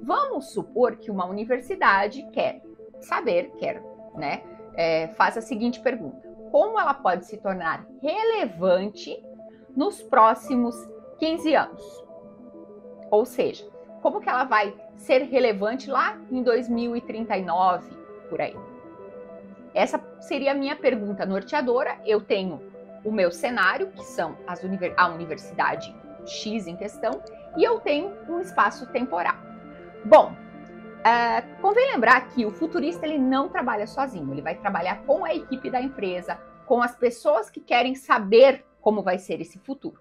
Vamos supor que uma universidade quer, né, faz a seguinte pergunta: como ela pode se tornar relevante nos próximos 15 anos? Ou seja, como que ela vai ser relevante lá em 2039, por aí? Essa seria a minha pergunta norteadora. Eu tenho o meu cenário, que são a universidade X em questão, e eu tenho um espaço temporal. Bom, convém lembrar que o futurista ele não trabalha sozinho, ele vai trabalhar com a equipe da empresa, com as pessoas que querem saber como vai ser esse futuro.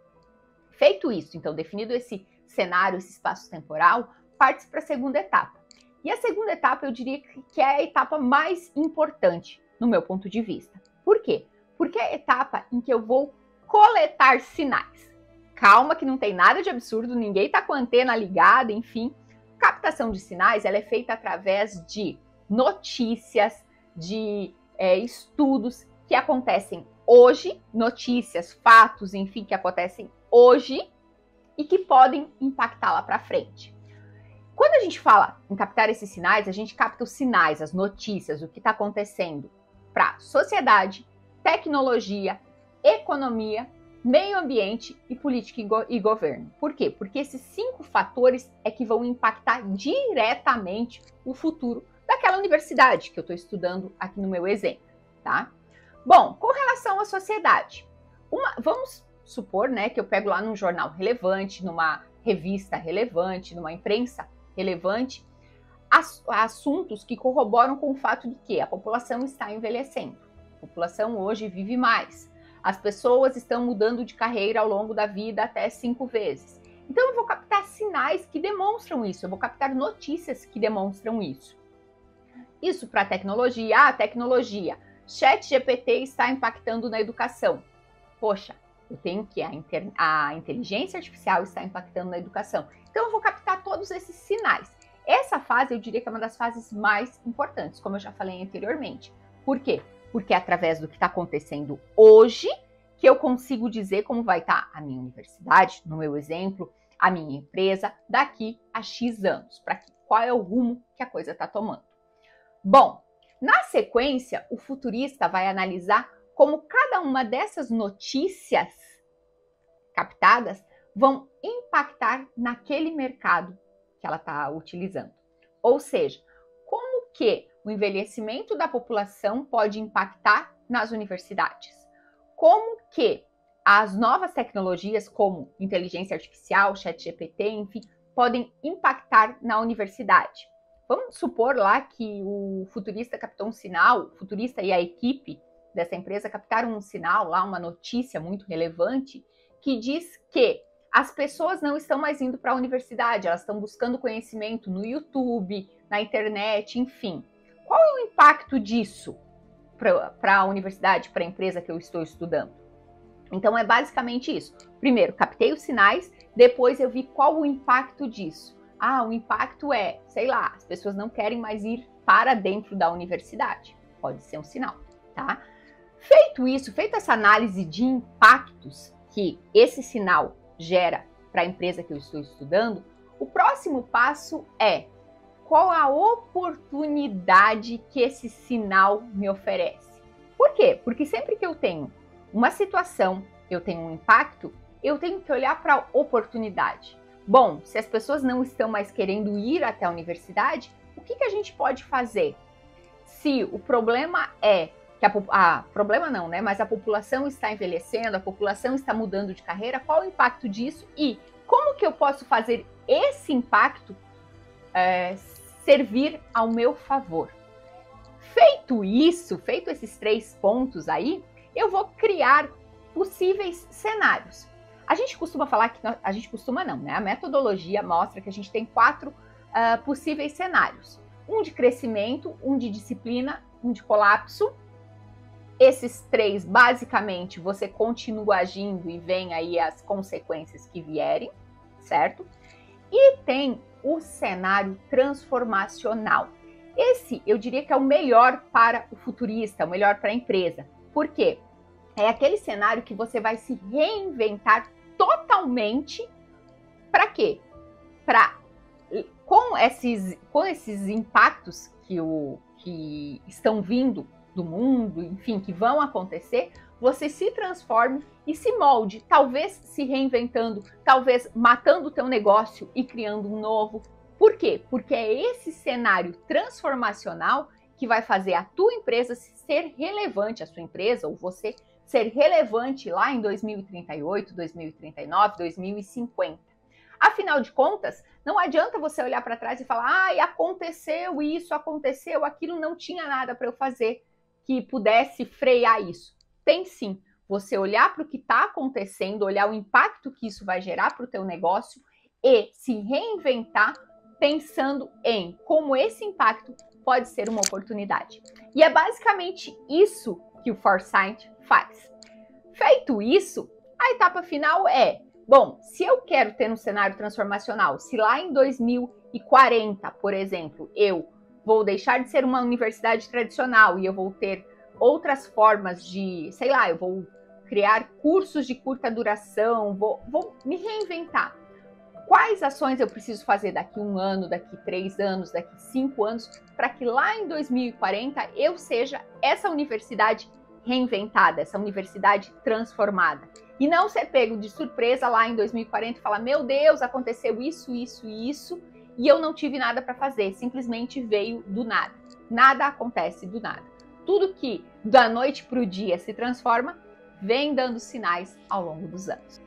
Feito isso, então, definido esse cenário, esse espaço temporal, parte para a segunda etapa. E a segunda etapa eu diria que é a etapa mais importante, no meu ponto de vista. Por quê? Porque é a etapa em que eu vou coletar sinais. Calma que não tem nada de absurdo, ninguém está com a antena ligada, enfim. Captação de sinais ela é feita através de notícias, de estudos que acontecem hoje, notícias, fatos, enfim, que acontecem hoje e que podem impactar lá para frente. Quando a gente fala em captar esses sinais, a gente capta os sinais, as notícias, o que está acontecendo para sociedade, tecnologia, economia, meio ambiente e política e governo. Por quê? Porque esses 5 fatores é que vão impactar diretamente o futuro daquela universidade que eu estou estudando aqui no meu exemplo, tá? Bom, com relação à sociedade, vamos supor, né, que eu pego lá num jornal relevante, numa revista relevante, numa imprensa relevante, assuntos que corroboram com o fato de que a população está envelhecendo. A população hoje vive mais. As pessoas estão mudando de carreira ao longo da vida até 5 vezes. Então eu vou captar sinais que demonstram isso, eu vou captar notícias que demonstram isso. Isso para a tecnologia. A tecnologia. ChatGPT está impactando na educação. Poxa, eu tenho que a inteligência artificial está impactando na educação. Então eu vou captar todos esses sinais. Essa fase eu diria que é uma das fases mais importantes, como eu já falei anteriormente. Por quê? Porque é através do que está acontecendo hoje que eu consigo dizer como vai estar a minha universidade, no meu exemplo, a minha empresa, daqui a X anos, para qual é o rumo que a coisa está tomando. Bom, na sequência, o futurista vai analisar como cada uma dessas notícias captadas vão impactar naquele mercado que ela está utilizando. Ou seja, como que o envelhecimento da população pode impactar nas universidades? Como que as novas tecnologias, como inteligência artificial, ChatGPT, enfim, podem impactar na universidade? Vamos supor lá que o futurista captou um sinal, o futurista e a equipe dessa empresa captaram um sinal lá, uma notícia muito relevante, que diz que as pessoas não estão mais indo para a universidade, elas estão buscando conhecimento no YouTube, na internet, enfim. Qual é o impacto disso para a universidade, para a empresa que eu estou estudando? Então é basicamente isso. Primeiro, captei os sinais, depois eu vi qual o impacto disso. O impacto é, sei lá, as pessoas não querem mais ir para dentro da universidade. Pode ser um sinal, tá? Feito isso, feita essa análise de impactos que esse sinal gera para a empresa que eu estou estudando, o próximo passo é qual a oportunidade que esse sinal me oferece. Por quê? Porque sempre que eu tenho uma situação, eu tenho um impacto, eu tenho que olhar para a oportunidade. Bom, se as pessoas não estão mais querendo ir até a universidade, o que a gente pode fazer? Se o problema é que problema não, né? Mas a população está envelhecendo, a população está mudando de carreira, qual o impacto disso e como que eu posso fazer esse impacto servir ao meu favor? Feito isso, feito esses 3 pontos aí, eu vou criar possíveis cenários. A gente costuma falar que, a gente costuma não, né? A metodologia mostra que a gente tem 4 possíveis cenários. Um de crescimento, um de disciplina, um de colapso. Esses 3, basicamente, você continua agindo e vem aí as consequências que vierem, certo? E tem o cenário transformacional. Esse, eu diria que é o melhor para o futurista, o melhor para a empresa. Por quê? É aquele cenário que você vai se reinventar totalmente quê? Com esses impactos que estão vindo do mundo, enfim, que vão acontecer, você se transforme e se molde, talvez se reinventando, talvez matando o teu negócio e criando um novo. Por quê? Porque é esse cenário transformacional que vai fazer a tua empresa ser relevante, a sua empresa ou você ser relevante lá em 2038, 2039, 2050. Afinal de contas, não adianta você olhar para trás e falar: aconteceu isso, aconteceu aquilo, não tinha nada para eu fazer que pudesse frear isso. Tem sim. Você olhar para o que está acontecendo, olhar o impacto que isso vai gerar para o teu negócio e se reinventar pensando em como esse impacto pode ser uma oportunidade. E é basicamente isso que o Foresight faz. Feito isso, a etapa final é: bom, se eu quero ter um cenário transformacional, se lá em 2040, por exemplo, eu vou deixar de ser uma universidade tradicional e eu vou ter outras formas de, sei lá, eu vou criar cursos de curta duração, vou me reinventar. Quais ações eu preciso fazer daqui 1 ano, daqui 3 anos, daqui 5 anos, para que lá em 2040 eu seja essa universidade reinventada, essa universidade transformada? E não ser pego de surpresa lá em 2040 e falar: meu Deus, aconteceu isso, isso e isso, e eu não tive nada para fazer, simplesmente veio do nada. Nada acontece do nada. Tudo que da noite para o dia se transforma, vem dando sinais ao longo dos anos.